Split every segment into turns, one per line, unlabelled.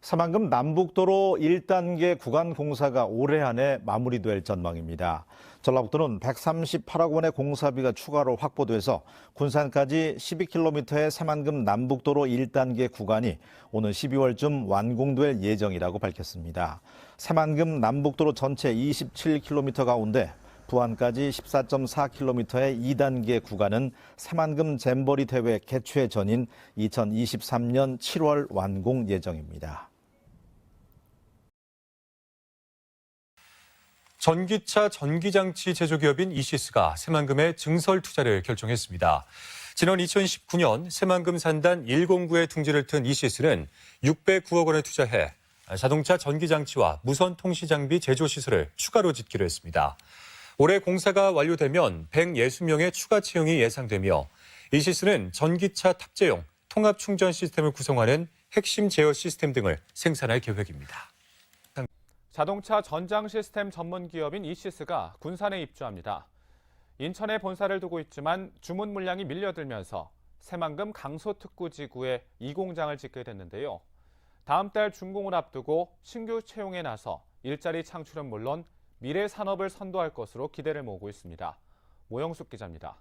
새만금 남북도로 1단계 구간 공사가 올해 안에 마무리될 전망입니다. 전라북도는 138억 원의 공사비가 추가로 확보돼서 군산까지 12km의 새만금 남북도로 1단계 구간이 오는 12월쯤 완공될 예정이라고 밝혔습니다. 새만금 남북도로 전체 27km 가운데 부안까지 14.4km의 2단계 구간은 새만금 잼버리 대회 개최 전인 2023년 7월 완공 예정입니다.
전기차 전기장치 제조기업인 이시스가 새만금에 증설 투자를 결정했습니다. 지난 2019년 새만금 산단 109에 둥지를 튼 이시스는 609억 원을 투자해 자동차 전기장치와 무선 통신장비 제조 시설을 추가로 짓기로 했습니다. 올해 공사가 완료되면 160명의 추가 채용이 예상되며 이시스는 전기차 탑재용 통합 충전 시스템을 구성하는 핵심 제어 시스템 등을 생산할 계획입니다.
자동차 전장 시스템 전문 기업인 이시스가 군산에 입주합니다. 인천에 본사를 두고 있지만 주문 물량이 밀려들면서 새만금 강서특구지구에 이 공장을 짓게 됐는데요. 다음 달 준공을 앞두고 신규 채용에 나서 일자리 창출은 물론 미래 산업을 선도할 것으로 기대를 모으고 있습니다. 모영숙 기자입니다.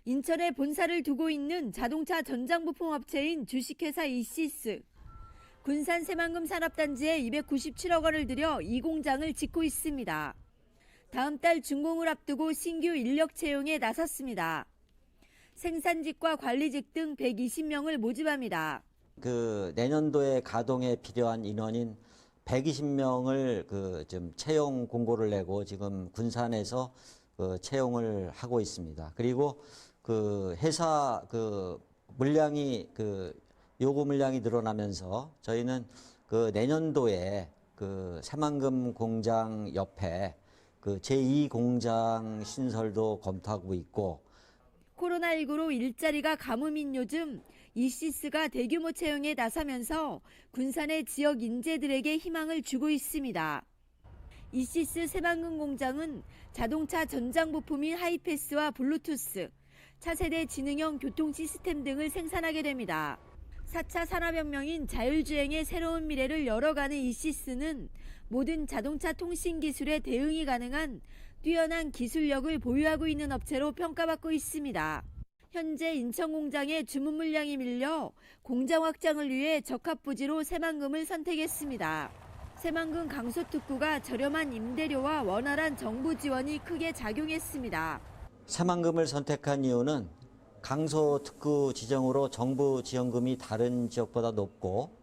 인천에 본사를 두고 있는 자동차 전장 부품 업체인 주식회사 이시스. 군산 새만금 산업단지에 297억 원을 들여 이 공장을 짓고 있습니다. 다음 달 준공을 앞두고 신규 인력 채용에 나섰습니다. 생산직과 관리직 등 120명을 모집합니다.
내년도에 가동에 필요한 인원인 120명을 지금 채용 공고를 내고 지금 군산에서 채용을 하고 있습니다. 그리고 회사 물량이 요구 물량이 늘어나면서 저희는 내년도에 새만금 공장 옆에 제2 공장 신설도 검토하고 있고.
코로나19로 일자리가 가뭄인 요즘 이시스가 대규모 채용에 나서면서 군산의 지역 인재들에게 희망을 주고 있습니다. 이시스 새만금 공장은 자동차 전장 부품인 하이패스와 블루투스, 차세대 지능형 교통 시스템 등을 생산하게 됩니다. 4차 산업혁명인 자율주행의 새로운 미래를 열어가는 이시스는 모든 자동차 통신 기술에 대응이 가능한 뛰어난 기술력을 보유하고 있는 업체로 평가받고 있습니다. 현재 인천 공장에 주문 물량이 밀려 공장 확장을 위해 적합부지로 새만금을 선택했습니다. 새만금 강서특구가 저렴한 임대료와 원활한 정부 지원이 크게 작용했습니다.
새만금을 선택한 이유는 강서특구 지정으로 정부 지원금이 다른 지역보다 높고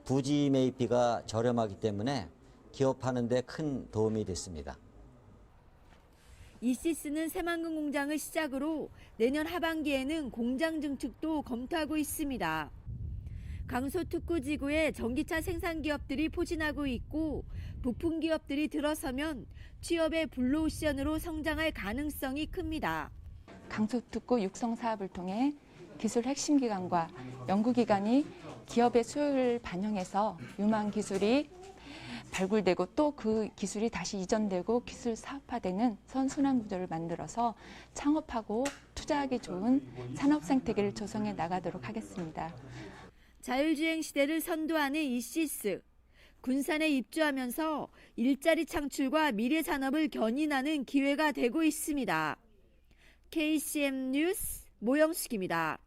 부지 매입비가 저렴하기 때문에 기업하는 데 큰 도움이 됐습니다.
이시스는 새만금 공장을 시작으로 내년 하반기에는 공장 증축도 검토하고 있습니다. 강서특구지구에 전기차 생산 기업들이 포진하고 있고 부품 기업들이 들어서면 취업의 블루오션으로 성장할 가능성이 큽니다.
강서특구 육성 사업을 통해 기술 핵심 기관과 연구기관이 기업의 수요를 반영해서 유망 기술이 발굴되고 또 그 기술이 다시 이전되고 기술 사업화되는 선순환 구조를 만들어서 창업하고 투자하기 좋은 산업 생태계를 조성해 나가도록 하겠습니다.
자율주행 시대를 선도하는 이시스. 군산에 입주하면서 일자리 창출과 미래 산업을 견인하는 기회가 되고 있습니다. KCM 뉴스 모영숙입니다.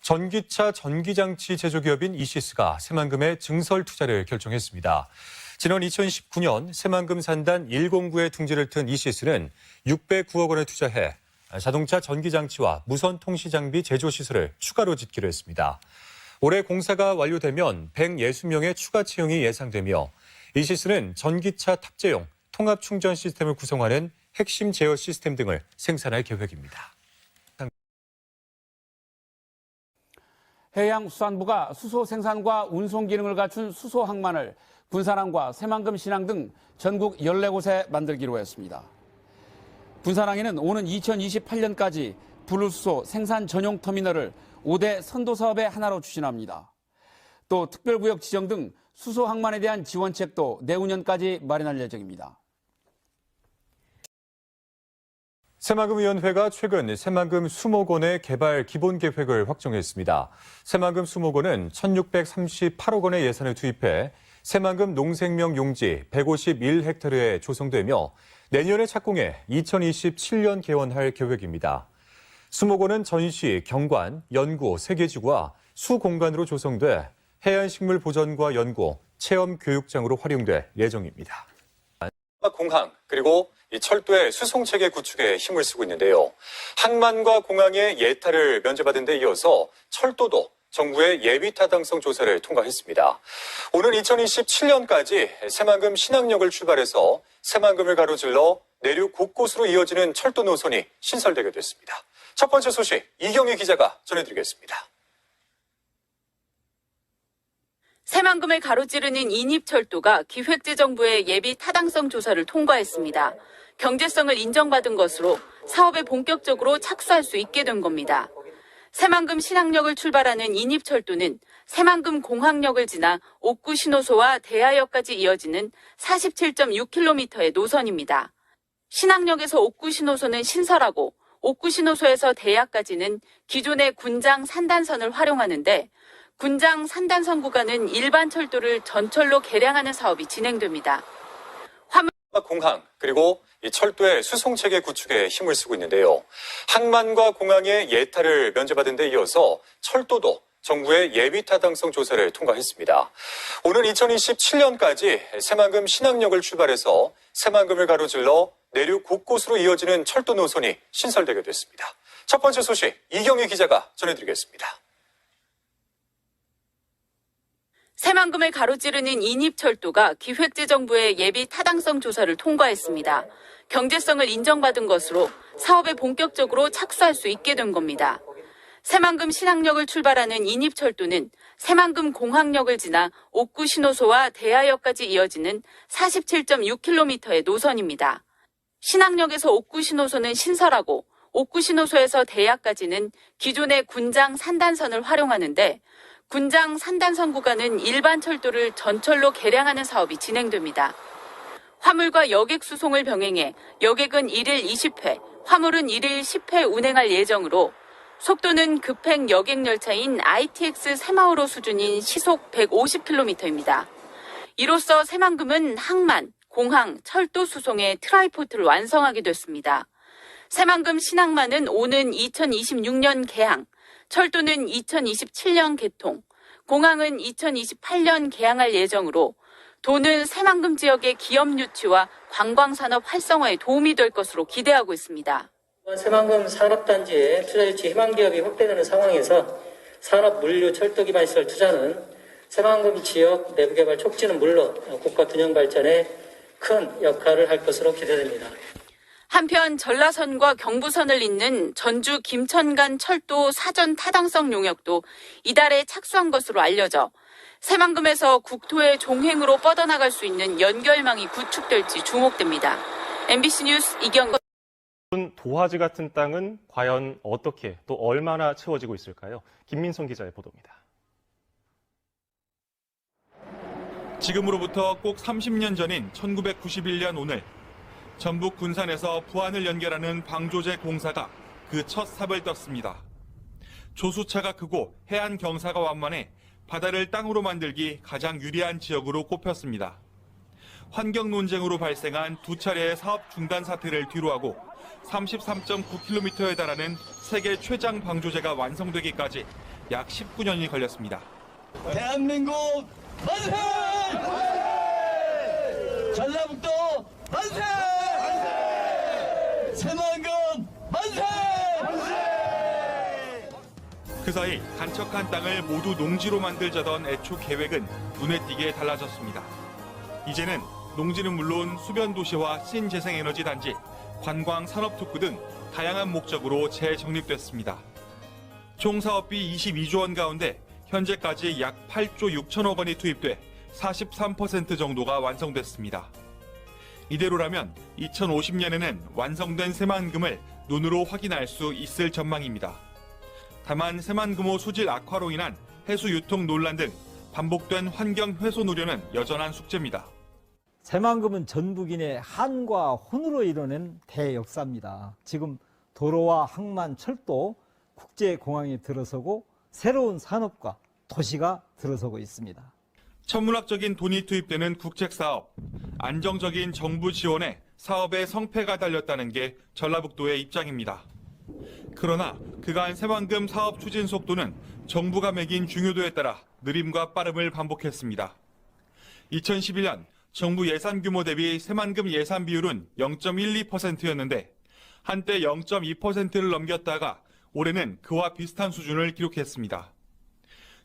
전기차 전기장치 제조기업인 이시스가 새만금에 증설 투자를 결정했습니다. 지난 2019년 새만금 산단 109에 둥지를 튼 이시스는 609억 원을 투자해 자동차 전기장치와 무선 통신장비 제조 시설을 추가로 짓기로 했습니다. 올해 공사가 완료되면 160명의 추가 채용이 예상되며 이시스는 전기차 탑재용 통합 충전 시스템을 구성하는 핵심 제어 시스템 등을 생산할 계획입니다.
해양수산부가 수소 생산과 운송 기능을 갖춘 수소 항만을 군산항과 새만금 신항 등 전국 14곳에 만들기로 했습니다. 군산항에는 오는 2028년까지 분리수소 생산 전용 터미널을 5대 선도 사업의 하나로 추진합니다. 또 특별구역 지정 등 수소 항만에 대한 지원책도 내후년까지 마련할 예정입니다.
새만금위원회가 최근 새만금 수목원의 개발 기본계획을 확정했습니다. 새만금 수목원은 1,638억 원의 예산을 투입해 새만금 농생명 용지 151헥타르에 조성되며 내년에 착공해 2027년 개원할 계획입니다. 수목원은 전시, 경관, 연구 3개 지구와 수공간으로 조성돼 해안식물 보전과 연구, 체험 교육장으로 활용될 예정입니다. 공항 그리고 이 철도의 수송체계 구축에 힘을 쓰고 있는데요. 항만과 공항의 예타를 면제받은 데 이어서 철도도 정부의 예비 타당성 조사를 통과했습니다. 오는 2027년까지 새만금 신항역을 출발해서 새만금을 가로질러 내륙 곳곳으로 이어지는 철도 노선이 신설되게 됐습니다. 첫 번째 소식 이경희 기자가 전해드리겠습니다.
새만금을 가로지르는 인입철도가 기획재정부의 예비 타당성 조사를 통과했습니다. 경제성을 인정받은 것으로 사업에 본격적으로 착수할 수 있게 된 겁니다. 새만금 신항역을 출발하는 인입철도는 새만금 공항역을 지나 옥구 신호소와 대하역까지 이어지는 47.6km의 노선입니다. 신항역에서 옥구 신호소는 신설하고 옥구 신호소에서 대하까지는 기존의 군장 산단선을 활용하는데 군장 산단선 구간은 일반 철도를 전철로 개량하는 사업이 진행됩니다.
공항 그리고 이 철도의 수송체계 구축에 힘을 쓰고 있는데요. 항만과 공항의 예타를 면제받은 데 이어서 철도도 정부의 예비 타당성 조사를 통과했습니다. 오는 2027년까지 새만금 신항역을 출발해서 새만금을 가로질러 내륙 곳곳으로 이어지는 철도 노선이 신설되게 됐습니다. 첫 번째 소식 이경희 기자가 전해드리겠습니다.
새만금을 가로지르는 인입철도가 기획재정부의 예비 타당성 조사를 통과했습니다. 경제성을 인정받은 것으로 사업에 본격적으로 착수할 수 있게 된 겁니다. 새만금 신항역을 출발하는 인입철도는 새만금 공항역을 지나 옥구 신호소와 대하역까지 이어지는 47.6km의 노선입니다. 신항역에서 옥구 신호소는 신설하고 옥구 신호소에서 대하까지는 기존의 군장 산단선을 활용하는데 군장 산단선 구간은 일반 철도를 전철로 개량하는 사업이 진행됩니다. 화물과 여객 수송을 병행해 여객은 1일 20회, 화물은 1일 10회 운행할 예정으로 속도는 급행 여객 열차인 ITX 새마을호 수준인 시속 150km입니다. 이로써 새만금은 항만, 공항, 철도 수송의 트라이포트를 완성하게 됐습니다. 새만금 신항만은 오는 2026년 개항, 철도는 2027년 개통, 공항은 2028년 개항할 예정으로 도는 새만금 지역의 기업 유치와 관광산업 활성화에 도움이 될 것으로 기대하고 있습니다.
새만금 산업단지의 투자 유치 희망 기업이 확대되는 상황에서 산업, 물류, 철도 기반 시설 투자는 새만금 지역 내부 개발 촉진은 물론 국가 균형 발전에 큰 역할을 할 것으로 기대됩니다.
한편 전라선과 경부선을 잇는 전주 김천 간 철도 사전 타당성 용역도 이달에 착수한 것으로 알려져 새만금에서 국토의 종횡으로 뻗어나갈 수 있는 연결망이 구축될지 주목됩니다. MBC 뉴스 이경희.
도화지 같은 땅은 과연 어떻게 또 얼마나 채워지고 있을까요? 김민성 기자의 보도입니다.
지금으로부터 꼭 30년 전인 1991년 오늘 전북 군산에서 부안을 연결하는 방조제 공사가 그 첫 삽을 떴습니다. 조수차가 크고 해안 경사가 완만해 바다를 땅으로 만들기 가장 유리한 지역으로 꼽혔습니다. 환경 논쟁으로 발생한 두 차례의 사업 중단 사태를 뒤로하고 33.9km에 달하는 세계 최장 방조제가 완성되기까지 약 19년이 걸렸습니다.
대한민국 만세! 전라북도 만세! 새만금 만세!
그 사이 간척한 땅을 모두 농지로 만들자던 애초 계획은 눈에 띄게 달라졌습니다. 이제는 농지는 물론 수변도시와 신재생에너지 단지, 관광, 산업특구 등 다양한 목적으로 재정립됐습니다. 총 사업비 22조 원 가운데 현재까지 약 8조 6천억 원이 투입돼 43% 정도가 완성됐습니다. 이대로라면 2050년에는 완성된 새만금을 눈으로 확인할 수 있을 전망입니다. 다만 새만금호 수질 악화로 인한 해수 유통 논란 등 반복된 환경 훼손 우려는 여전한 숙제입니다.
새만금은 전북인의 한과 혼으로 이뤄낸 대역사입니다. 지금 도로와 항만, 철도, 국제공항이 들어서고 새로운 산업과 도시가 들어서고 있습니다.
천문학적인 돈이 투입되는 국책사업, 안정적인 정부 지원에 사업의 성패가 달렸다는 게 전라북도의 입장입니다. 그러나 그간 새만금 사업 추진 속도는 정부가 매긴 중요도에 따라 느림과 빠름을 반복했습니다. 2011년 정부 예산 규모 대비 새만금 예산 비율은 0.12%였는데 한때 0.2%를 넘겼다가 올해는 그와 비슷한 수준을 기록했습니다.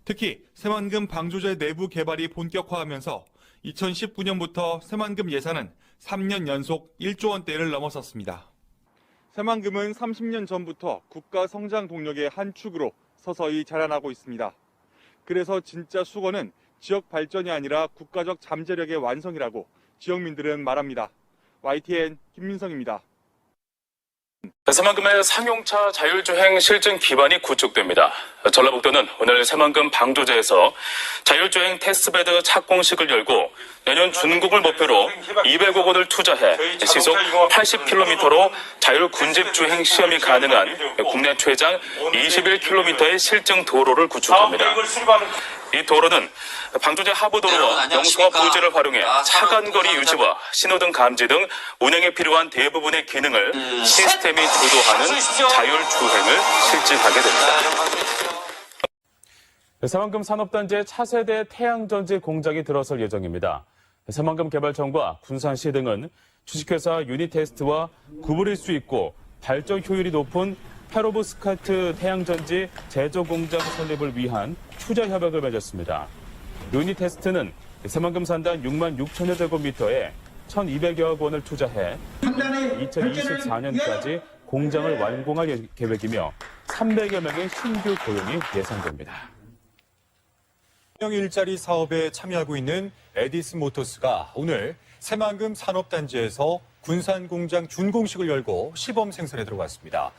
특히 새만금 방조제 내부 개발이 본격화하면서 2019년부터 새만금 예산은 3년 연속 1조 원대를 넘어섰습니다. 새만금은 30년 전부터 국가 성장 동력의 한 축으로 서서히 자라나고 있습니다. 그래서 진짜 수건은 지역 발전이 아니라 국가적 잠재력의 완성이라고 지역민들은 말합니다. YTN 김민성입니다.
새만금의 상용차 자율주행 실증 기반이 구축됩니다. 전라북도는 오늘 새만금 방조제에서 자율주행 테스트베드 착공식을 열고 내년 준공을 목표로 200억 원을 투자해 시속 80km로 자율군집주행 시험이 가능한 국내 최장 21km의 실증 도로를 구축합니다. 이 도로는 방조제 하부도로와 영수와 부지를 활용해 차간거리 유지와 신호등 감지 등 운행에 필요한 대부분의 기능을 시스템이 주도하는 자율주행을 실증하게 됩니다.
새만금 산업단지의 차세대 태양전지 공장이 들어설 예정입니다. 새만금 개발청과 군산시 등은 주식회사 유니테스트와 구부릴 수 있고 발전 효율이 높은 페로브스카트 태양전지 제조공장 설립을 위한 투자 협약을 맺었습니다. 유니테스트는 새만금 산단 6만 6천여 제곱미터에 1,200여억 원을 투자해 2024년까지 공장을 완공할 계획이며 300여 명의 신규 고용이 예상됩니다.
일자리 사업에 참여하고 있는 에디슨 모터스가 오늘 새만금 산업단지에서 군산 공장 준공식을 열고 시범 생산에 들어갔습니다.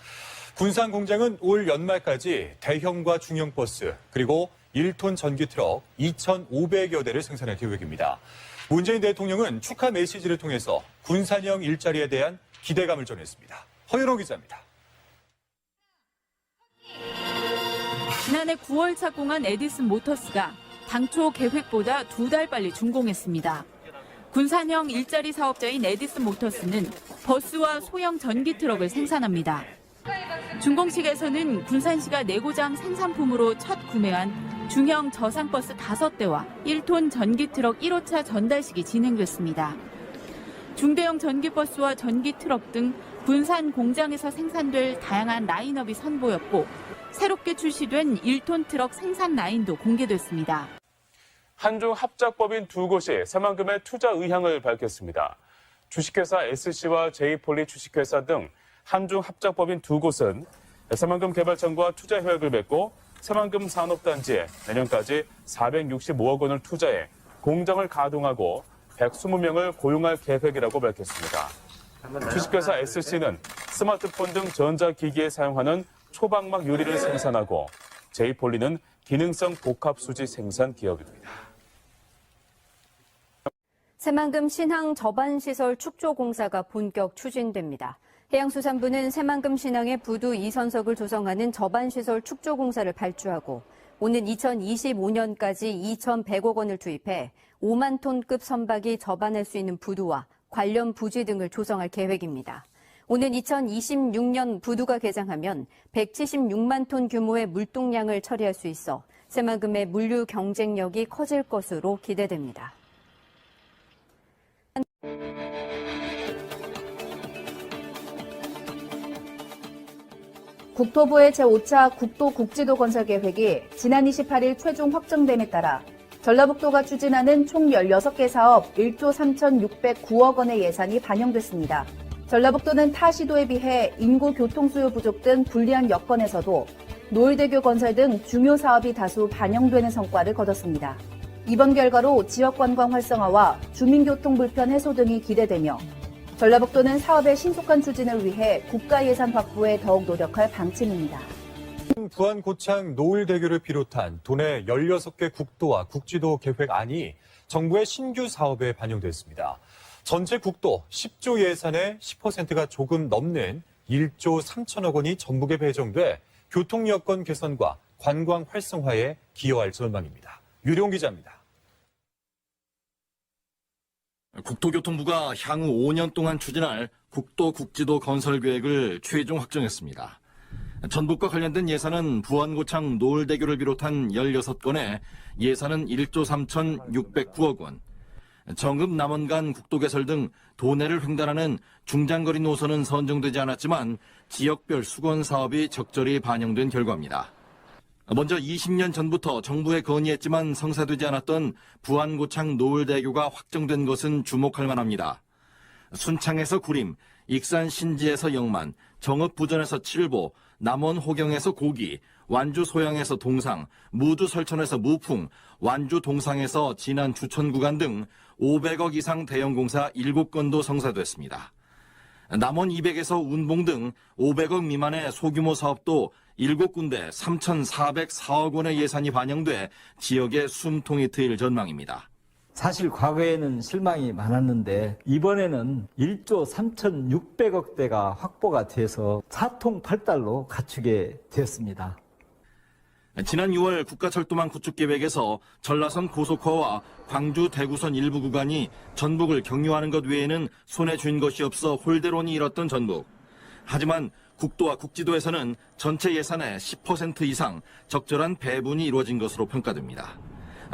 군산 공장은 올 연말까지 대형과 중형 버스 그리고 1톤 전기 트럭 2,500여 대를 생산할 계획입니다. 문재인 대통령은 축하 메시지를 통해서 군산형 일자리에 대한 기대감을 전했습니다. 허윤호 기자입니다.
지난해 9월 착공한 에디슨 모터스가 당초 계획보다 2달 빨리 준공했습니다. 군산형 일자리 사업자인 에디슨 모터스는 버스와 소형 전기 트럭을 생산합니다. 준공식에서는 군산시가 내고장 생산품으로 첫 구매한 중형 저상버스 5대와 1톤 전기 트럭 1호차 전달식이 진행됐습니다. 중대형 전기버스와 전기 트럭 등 군산 공장에서 생산될 다양한 라인업이 선보였고 새롭게 출시된 1톤 트럭 생산 라인도 공개됐습니다.
한중 합작법인 두 곳이 새만금의 투자 의향을 밝혔습니다. 주식회사 SC와 J폴리 주식회사 등 한중 합작법인 두 곳은 새만금 개발청과 투자 협약을 맺고 새만금 산업단지에 내년까지 465억 원을 투자해 공장을 가동하고 120명을 고용할 계획이라고 밝혔습니다. 주식회사 SC는 스마트폰 등 전자기기에 사용하는 초방막 유리를 생산하고 J폴리는 기능성 복합수지 생산 기업입니다.
새만금 신항 저반시설 축조 공사가 본격 추진됩니다. 해양수산부는 새만금 신항의 부두 2선석을 조성하는 저반시설 축조 공사를 발주하고 오는 2025년까지 2,100억 원을 투입해 5만 톤급 선박이 접안할 수 있는 부두와 관련 부지 등을 조성할 계획입니다. 오는 2026년 부두가 개장하면 176만 톤 규모의 물동량을 처리할 수 있어 새만금의 물류 경쟁력이 커질 것으로 기대됩니다.
국토부의 제5차 국도국지도 건설 계획이 지난 28일 최종 확정됨에 따라 전라북도가 추진하는 총 16개 사업 1조 3,609억 원의 예산이 반영됐습니다. 전라북도는 타 시도에 비해 인구 교통 수요 부족 등 불리한 여건에서도 노을대교 건설 등 중요 사업이 다수 반영되는 성과를 거뒀습니다. 이번 결과로 지역 관광 활성화와 주민교통 불편 해소 등이 기대되며 전라북도는 사업의 신속한 추진을 위해 국가 예산 확보에 더욱 노력할 방침입니다.
부안 고창 노을대교를 비롯한 도내 16개 국도와 국지도 계획안이 정부의 신규 사업에 반영됐습니다. 전체 국도 10조 예산의 10%가 조금 넘는 1조 3천억 원이 전북에 배정돼 교통 여건 개선과 관광 활성화에 기여할 전망입니다. 유룡 기자입니다.
국토교통부가 향후 5년 동안 추진할 국도 국지도 건설 계획을 최종 확정했습니다. 전북과 관련된 예산은 부안고창 노을대교를 비롯한 16건에 예산은 1조 3,609억 원, 정읍 남원간 국도 개설 등 도내를 횡단하는 중장거리 노선은 선정되지 않았지만 지역별 수건 사업이 적절히 반영된 결과입니다. 먼저 20년 전부터 정부에 건의했지만 성사되지 않았던 부안고창 노을대교가 확정된 것은 주목할 만합니다. 순창에서 구림, 익산 신지에서 영만, 정읍 부전에서 칠보, 남원 호경에서 고기, 완주 소양에서 동상, 무주 설천에서 무풍, 완주 동상에서 진안 주천 구간 등 500억 이상 대형 공사 7건도 성사됐습니다. 남원 200에서 운봉 등 500억 미만의 소규모 사업도 7군데 3,404억 원의 예산이 반영돼 지역의 숨통이 트일 전망입니다.
사실 과거에는 실망이 많았는데 이번에는 1조 3,600억대가 확보가 돼서 사통팔달로 갖추게 되었습니다.
지난 6월 국가철도망 구축 계획에서 전라선 고속화와 광주 대구선 일부 구간이 전북을 경유하는 것 외에는 손에 쥔 것이 없어 홀대론이 일었던 전북. 하지만 국도와 국지도에서는 전체 예산의 10% 이상 적절한 배분이 이루어진 것으로 평가됩니다.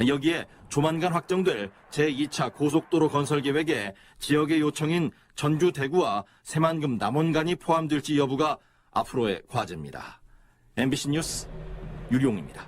여기에 조만간 확정될 제2차 고속도로 건설 계획에 지역의 요청인 전주 대구와 새만금 남원간이 포함될지 여부가 앞으로의 과제입니다. MBC 뉴스 유룡입니다.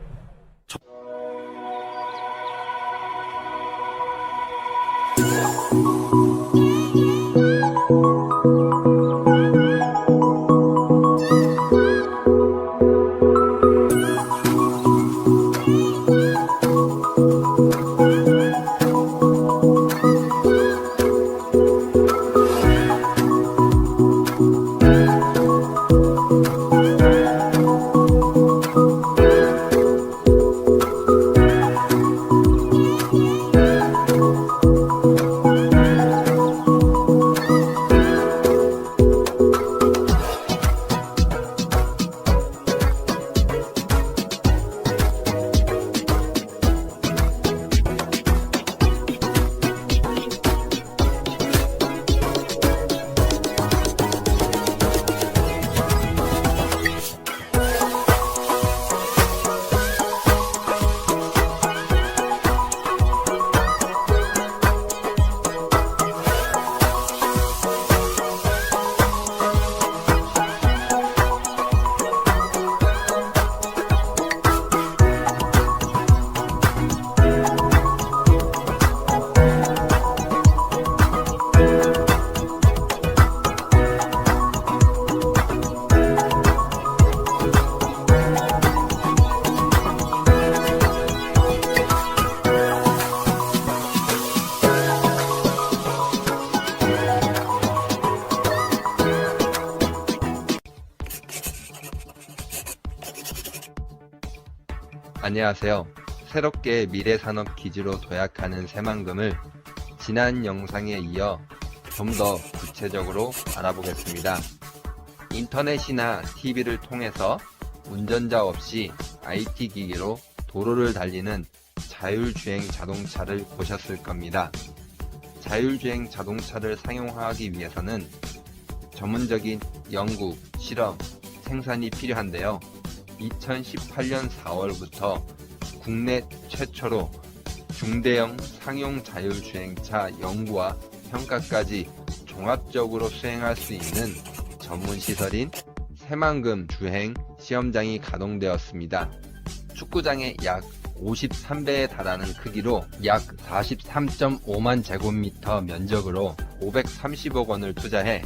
안녕하세요. 새롭게 미래산업기지로 도약하는 새만금을 지난 영상에 이어 좀 더 구체적으로 알아보겠습니다. 인터넷이나 TV를 통해서 운전자 없이 IT 기기로 도로를 달리는 자율주행 자동차를 보셨을 겁니다. 자율주행 자동차를 상용화하기 위해서는 전문적인 연구, 실험, 생산이 필요한데요. 2018년 4월부터 국내 최초로 중대형 상용 자율주행차 연구와 평가까지 종합적으로 수행할 수 있는 전문시설인 새만금 주행 시험장이 가동되었습니다. 축구장의 약 53배에 달하는 크기로 약 43.5만 제곱미터 면적으로 530억 원을 투자해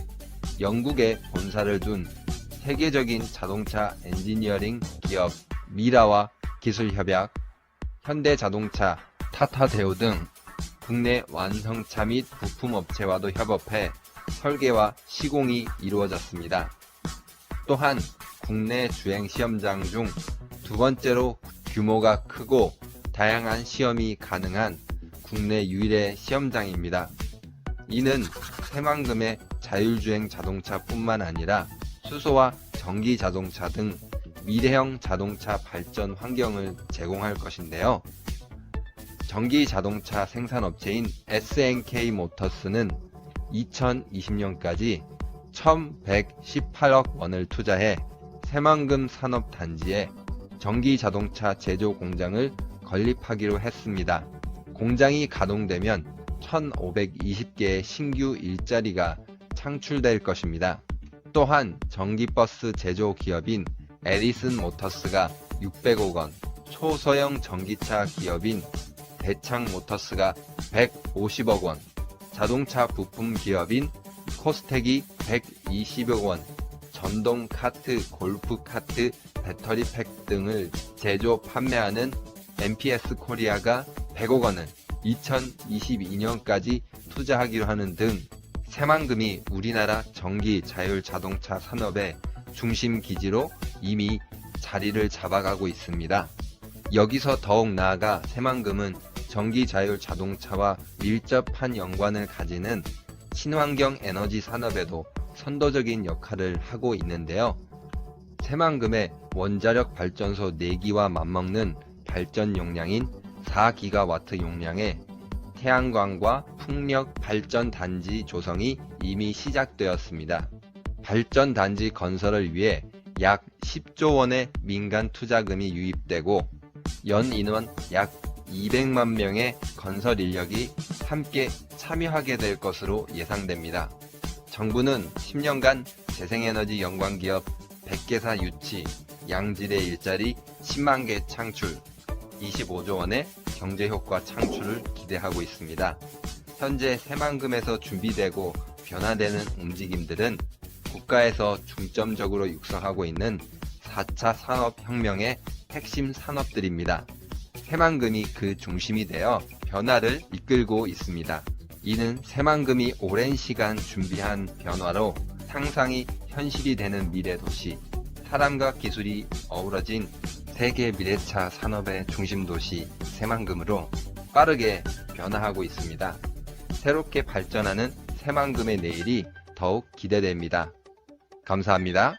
영국에 본사를 둔 세계적인 자동차 엔지니어링 기업 미라와 기술협약, 현대자동차, 타타대우 등 국내 완성차 및 부품업체와도 협업해 설계와 시공이 이루어졌습니다. 또한 국내 주행 시험장 중 두 번째로 규모가 크고 다양한 시험이 가능한 국내 유일의 시험장입니다. 이는 새만금의 자율주행 자동차뿐만 아니라 수소와 전기 자동차 등 미래형 자동차 발전 환경을 제공할 것인데요. 전기 자동차 생산업체인 SNK 모터스는 2020년까지 1,118억 원을 투자해 새만금 산업단지에 전기 자동차 제조 공장을 건립하기로 했습니다. 공장이 가동되면 1,520개의 신규 일자리가 창출될 것입니다. 또한 전기버스 제조 기업인 에디슨 모터스가 600억 원, 초소형 전기차 기업인 대창 모터스가 150억 원, 자동차 부품 기업인 코스텍이 120억 원, 전동 카트, 골프 카트, 배터리 팩 등을 제조 판매하는 MPS 코리아가 100억 원을 2022년까지 투자하기로 하는 등 새만금이 우리나라 전기 자율 자동차 산업의 중심 기지로 이미 자리를 잡아가고 있습니다. 여기서 더욱 나아가 새만금은 전기 자율 자동차와 밀접한 연관을 가지는 친환경 에너지 산업에도 선도적인 역할을 하고 있는데요. 새만금의 원자력 발전소 4기와 맞먹는 발전 용량인 4기가와트 용량의 태양광과 풍력 발전 단지 조성이 이미 시작되었습니다. 발전 단지 건설을 위해 약 10조 원의 민간 투자금이 유입되고 연 인원 약 200만 명의 건설 인력이 함께 참여하게 될 것으로 예상됩니다. 정부는 10년간 재생에너지 연관기업 100개사 유치, 양질의 일자리 10만 개 창출, 25조 원의 경제효과 창출을 기대하고 있습니다. 현재 새만금에서 준비되고 변화되는 움직임들은 국가에서 중점적으로 육성하고 있는 4차 산업혁명의 핵심 산업들입니다. 새만금이 그 중심이 되어 변화를 이끌고 있습니다. 이는 새만금이 오랜 시간 준비한 변화로 상상이 현실이 되는 미래 도시, 사람과 기술이 어우러진 세계 미래차 산업의 중심 도시 새만금으로 빠르게 변화하고 있습니다. 새롭게 발전하는 새만금의 내일이 더욱 기대됩니다. 감사합니다.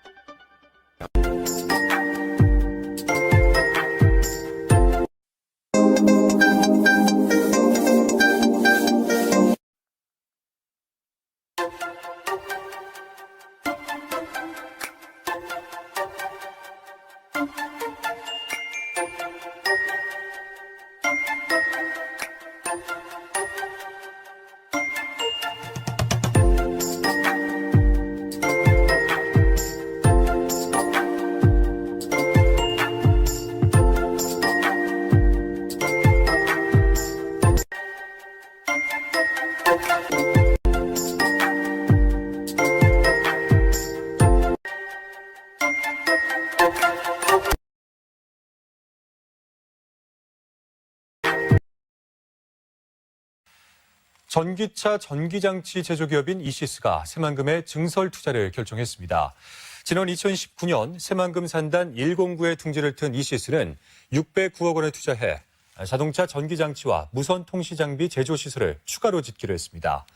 전기차 전기장치 제조기업인 이시스가 새만금에 증설 투자를 결정했습니다. 지난 2019년 새만금 산단 109에 둥지를 튼 이시스는 609억 원을 투자해 자동차 전기장치와 무선 통신장비 제조시설을 추가로 짓기로 했습니다.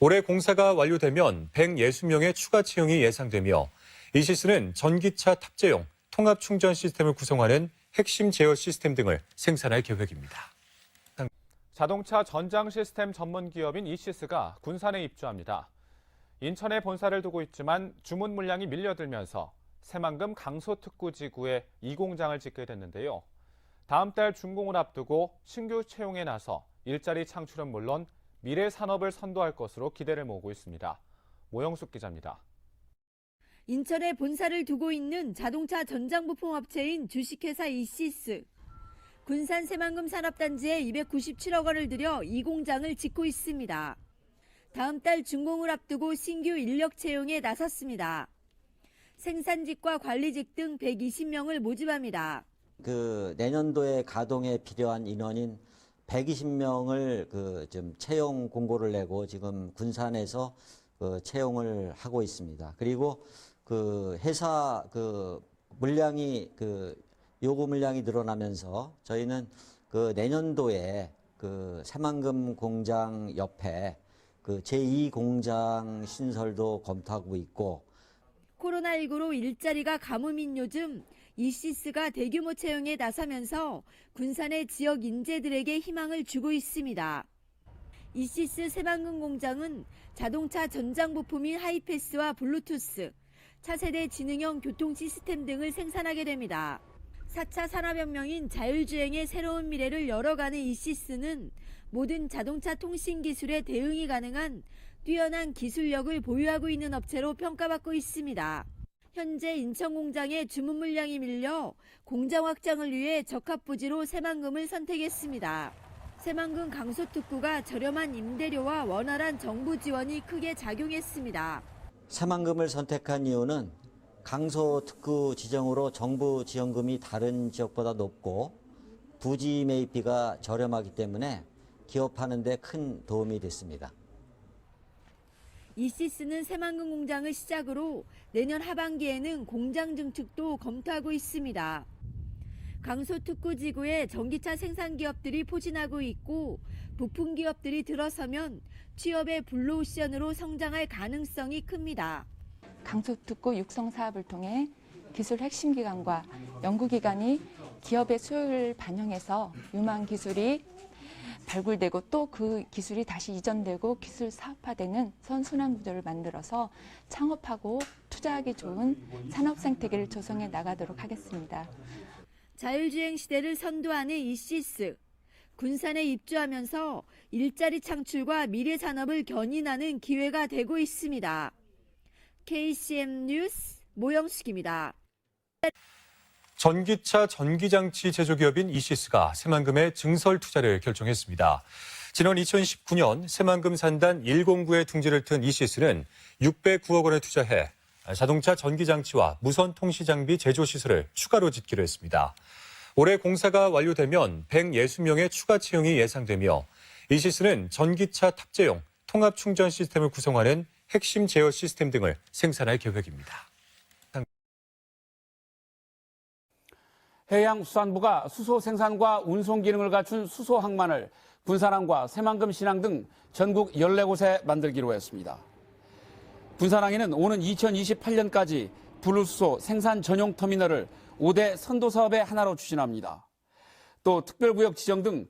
올해 공사가 완료되면 160명의 추가 채용이 예상되며 이시스는 전기차 탑재용 통합 충전 시스템을 구성하는 핵심 제어 시스템 등을 생산할 계획입니다.
자동차 전장 시스템 전문 기업인 이시스가 군산에 입주합니다. 인천에 본사를 두고 있지만 주문 물량이 밀려들면서 새만금 강서특구지구에 이 공장을 짓게 됐는데요. 다음 달 준공을 앞두고 신규 채용에 나서 일자리 창출은 물론 미래 산업을 선도할 것으로 기대를 모으고 있습니다. 모영숙 기자입니다.
인천에 본사를 두고 있는 자동차 전장 부품 업체인 주식회사 이시스. 군산 새만금 산업단지에 297억 원을 들여 이 공장을 짓고 있습니다. 다음 달 준공을 앞두고 신규 인력 채용에 나섰습니다. 생산직과 관리직 등 120명을 모집합니다.
내년도에 가동에 필요한 인원인 120명을 좀 채용 공고를 내고 지금 군산에서 채용을 하고 있습니다. 그리고 회사 물량이 요구 물량이 늘어나면서 저희는 내년도에 새만금 공장 옆에 제2 공장 신설도 검토하고 있고
코로나19로 일자리가 가뭄인 요즘 이시스가 대규모 채용에 나서면서 군산의 지역 인재들에게 희망을 주고 있습니다. 이시스 새만금 공장은 자동차 전장 부품인 하이패스와 블루투스, 차세대 지능형 교통 시스템 등을 생산하게 됩니다. 4차 산업혁명인 자율주행의 새로운 미래를 열어가는 이시스는 모든 자동차 통신 기술에 대응이 가능한 뛰어난 기술력을 보유하고 있는 업체로 평가받고 있습니다. 현재 인천 공장의 주문 물량이 밀려 공장 확장을 위해 적합부지로 새만금을 선택했습니다. 새만금 강소특구가 저렴한 임대료와 원활한 정부 지원이 크게 작용했습니다.
새만금을 선택한 이유는 강소특구 지정으로 정부 지원금이 다른 지역보다 높고 부지 매입비가 저렴하기 때문에 기업하는 데 큰 도움이 됐습니다.
이시스는 새만금 공장을 시작으로 내년 하반기에는 공장 증축도 검토하고 있습니다. 강소특구 지구에 전기차 생산 기업들이 포진하고 있고 부품 기업들이 들어서면 취업의 블루오션으로 성장할 가능성이 큽니다.
강소특구 육성 사업을 통해 기술 핵심 기관과 연구기관이 기업의 수요를 반영해서 유망 기술이 발굴되고 또 그 기술이 다시 이전되고 기술 사업화되는 선순환 구조를 만들어서 창업하고 투자하기 좋은 산업 생태계를 조성해 나가도록 하겠습니다.
자율주행 시대를 선도하는 이시스. 군산에 입주하면서 일자리 창출과 미래 산업을 견인하는 기회가 되고 있습니다. KCM 뉴스 모영숙입니다.
전기차 전기장치 제조기업인 이시스가 새만금에 증설 투자를 결정했습니다. 지난 2019년 새만금 산단 109에 둥지를 튼 이시스는 609억 원을 투자해 자동차 전기장치와 무선 통신장비 제조 시설을 추가로 짓기로 했습니다. 올해 공사가 완료되면 160명의 추가 채용이 예상되며 이시스는 전기차 탑재용 통합 충전 시스템을 구성하는 핵심 제어 시스템 등을 생산할 계획입니다.
해양수산부가 수소 생산과 운송 기능을 갖춘 수소 항만을 군산항과 새만금 신항 등 전국 14곳에 만들기로 했습니다. 군산항에는 오는 2028년까지 분리수소 생산 전용 터미널을 5대 선도 사업의 하나로 추진합니다. 또 특별구역 지정 등